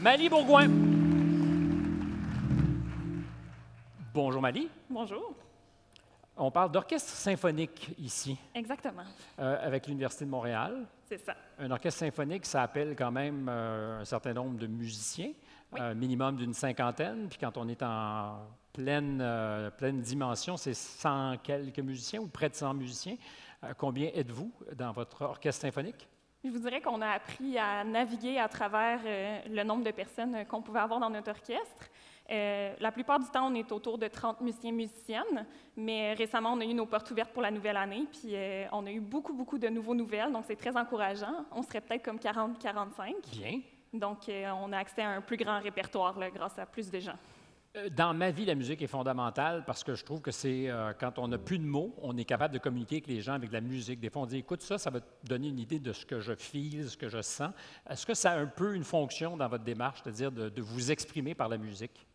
Mali Bourgouin. Bonjour Mali. Bonjour. On parle d'orchestre symphonique ici, Exactement. avec l'Université de Montréal. C'est ça. Un orchestre symphonique, ça appelle quand même un certain nombre de musiciens, Oui. minimum d'une cinquantaine. Puis quand on est en pleine dimension, c'est 100 quelques musiciens ou près de 100 musiciens. Combien êtes-vous dans votre orchestre symphonique? Je vous dirais qu'on a appris à naviguer à travers le nombre de personnes qu'on pouvait avoir dans notre orchestre. La plupart du temps, on est autour de 30 musiciens-musiciennes, mais récemment, on a eu nos portes ouvertes pour la nouvelle année, puis on a eu beaucoup de nouveaux nouvelles, donc c'est très encourageant. On serait peut-être comme 40-45. Bien. Donc, on a accès à un plus grand répertoire là, grâce à plus de gens. Dans ma vie, la musique est fondamentale parce que je trouve que c'est quand on n'a plus de mots, on est capable de communiquer avec les gens avec de la musique. Des fois, on dit, écoute, ça va te donner une idée de ce que je feel, ce que je sens. Est-ce que ça a un peu une fonction dans votre démarche, c'est-à-dire de vous exprimer par la musique?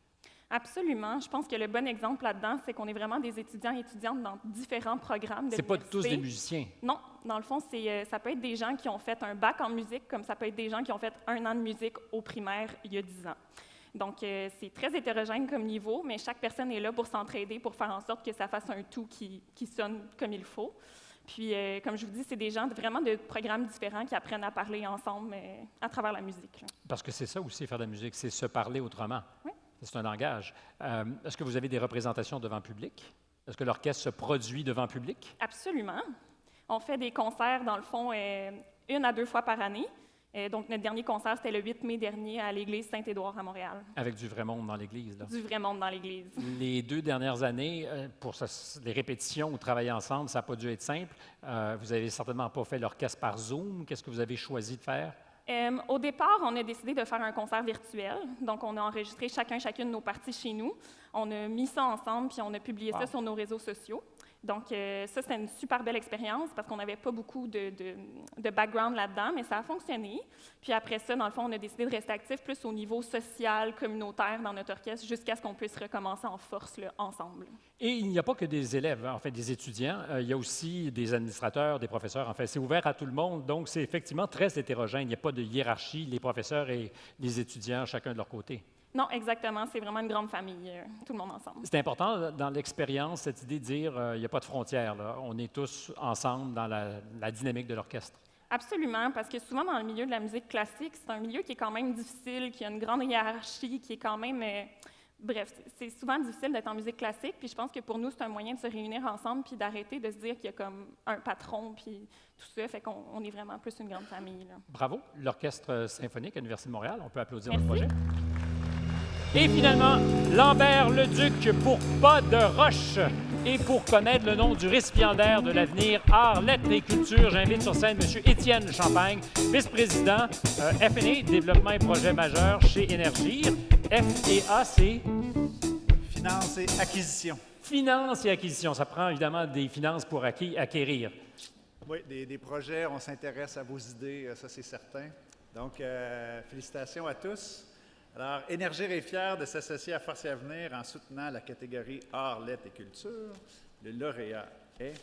Absolument. Je pense que le bon exemple là-dedans, c'est qu'on est vraiment des étudiants et étudiantes dans différents programmes de C'est pas l'université. tous des musiciens. Non, dans le fond, ça peut être des gens qui ont fait un bac en musique, comme ça peut être des gens qui ont fait 1 an de musique au primaire il y a 10 ans. Donc, c'est très hétérogène comme niveau, mais chaque personne est là pour s'entraider, pour faire en sorte que ça fasse un tout qui sonne comme il faut. Puis, comme je vous dis, c'est des gens vraiment de programmes différents qui apprennent à parler ensemble à travers la musique. Là. Parce que c'est ça aussi, faire de la musique, c'est se parler autrement. Oui. C'est un langage. Est-ce que vous avez des représentations devant public? Est-ce que l'orchestre se produit devant public? Absolument. On fait des concerts, dans le fond, 1 à 2 fois par année. Donc, notre dernier concert, c'était le 8 mai dernier à l'église Saint-Édouard à Montréal. Avec du vrai monde dans l'Église, là. Du vrai monde dans l'église. Les 2 dernières années, pour les répétitions ou travailler ensemble, ça n'a pas dû être simple. Vous n'avez certainement pas fait l'orchestre par Zoom. Qu'est-ce que vous avez choisi de faire? Au départ, on a décidé de faire un concert virtuel. Donc, on a enregistré chacune nos parties chez nous. On a mis ça ensemble, puis on a publié ça sur nos réseaux sociaux. Donc, ça, c'était une super belle expérience parce qu'on n'avait pas beaucoup de background là-dedans, mais ça a fonctionné. Puis après ça, dans le fond, on a décidé de rester actifs plus au niveau social, communautaire dans notre orchestre jusqu'à ce qu'on puisse recommencer en force là, ensemble. Et il n'y a pas que des élèves, en fait, des étudiants. Il y a aussi des administrateurs, des professeurs. En fait, c'est ouvert à tout le monde. Donc, c'est effectivement très hétérogène. Il n'y a pas de hiérarchie, les professeurs et les étudiants, chacun de leur côté. Non, exactement. C'est vraiment une grande famille, tout le monde ensemble. C'est important dans l'expérience, cette idée de dire il n'y a pas de frontières. Là. On est tous ensemble dans la dynamique de l'orchestre. Absolument, parce que souvent dans le milieu de la musique classique, c'est un milieu qui est quand même difficile, qui a une grande hiérarchie, qui est quand même... bref, c'est souvent difficile d'être en musique classique, puis je pense que pour nous, c'est un moyen de se réunir ensemble puis d'arrêter de se dire qu'il y a comme un patron, puis tout ça, fait qu'on est vraiment plus une grande famille. Là. Bravo, l'Orchestre symphonique à l'Université de Montréal. On peut applaudir Merci. votre projet. Et finalement, Lambert Leduc pour Pas de roche. Et pour connaître le nom du récipiendaire de l'avenir Arts, Lettres et Culture, j'invite sur scène M. Étienne Champagne, vice-président F&A, Développement et Projets majeurs chez Énergir. F&A, c'est? Finances et acquisitions. Finances et acquisitions. Ça prend évidemment des finances pour acquérir. Oui, des projets, on s'intéresse à vos idées, ça c'est certain. Donc, félicitations à tous. Alors, Énergir est fier de s'associer à Force et Avenir en soutenant la catégorie Arts, Lettres et Culture. Le lauréat est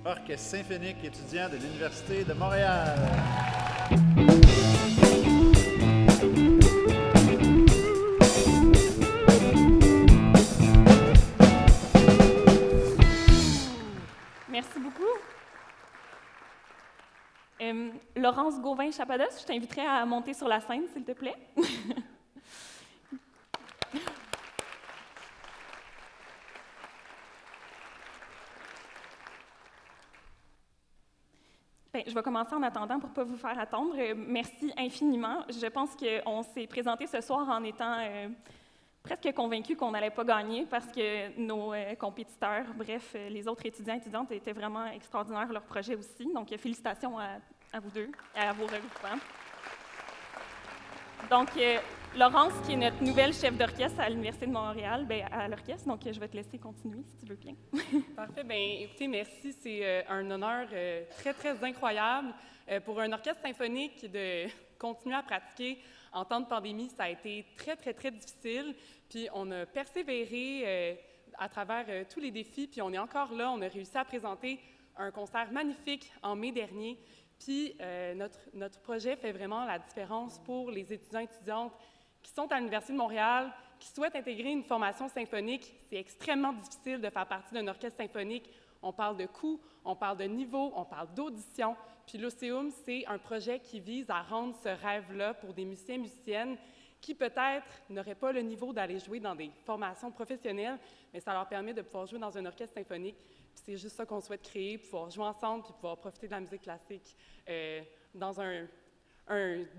Orchestre symphonique étudiant de l'Université de Montréal. Merci beaucoup. Laurence Gauvin-Chapados, je t'inviterai à monter sur la scène, s'il te plaît. Bien, je vais commencer en attendant pour ne pas vous faire attendre. Merci infiniment. Je pense qu'on s'est présenté ce soir en étant presque convaincus qu'on n'allait pas gagner parce que nos compétiteurs, bref, les autres étudiants et étudiantes étaient vraiment extraordinaires, leur projet aussi. Donc, félicitations à vous deux, à vos regroupements. Donc, Laurence, qui est notre nouvelle chef d'orchestre à l'Université de Montréal, bien, à l'orchestre, donc je vais te laisser continuer si tu veux bien. Parfait. Bien, écoutez, merci. C'est un honneur très, très incroyable pour un orchestre symphonique de continuer à pratiquer en temps de pandémie. Ça a été très, très, très difficile. Puis, on a persévéré à travers tous les défis. Puis, on est encore là. On a réussi à présenter un concert magnifique en mai dernier. Puis notre projet fait vraiment la différence pour les étudiants et étudiantes qui sont à l'Université de Montréal, qui souhaitent intégrer une formation symphonique. C'est extrêmement difficile de faire partie d'un orchestre symphonique. On parle de coûts, on parle de niveau, on parle d'audition. Puis l'Océum, c'est un projet qui vise à rendre ce rêve-là pour des musiciens et musiciennes qui peut-être n'auraient pas le niveau d'aller jouer dans des formations professionnelles, mais ça leur permet de pouvoir jouer dans un orchestre symphonique. Puis c'est juste ça qu'on souhaite créer, pouvoir jouer ensemble puis pouvoir profiter de la musique classique dans un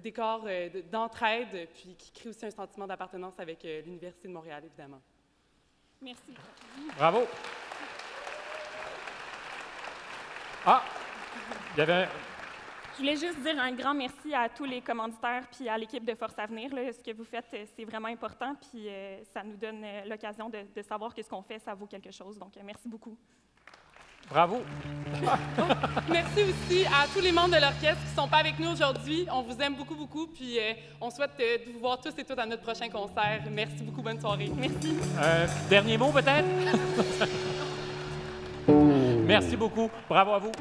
décor d'entraide, puis qui crée aussi un sentiment d'appartenance avec l'Université de Montréal, évidemment. Merci. Bravo. Ah, il y avait... Je voulais juste dire un grand merci à tous les commanditaires puis à l'équipe de Force Avenir. Là. Ce que vous faites, c'est vraiment important, puis ça nous donne l'occasion de savoir que ce qu'on fait, ça vaut quelque chose. Donc, merci beaucoup. Bravo. Merci aussi à tous les membres de l'orchestre qui ne sont pas avec nous aujourd'hui. On vous aime beaucoup, beaucoup, puis on souhaite vous voir tous et toutes à notre prochain concert. Merci beaucoup, bonne soirée. Merci. Dernier mot, peut-être? Merci beaucoup. Bravo à vous.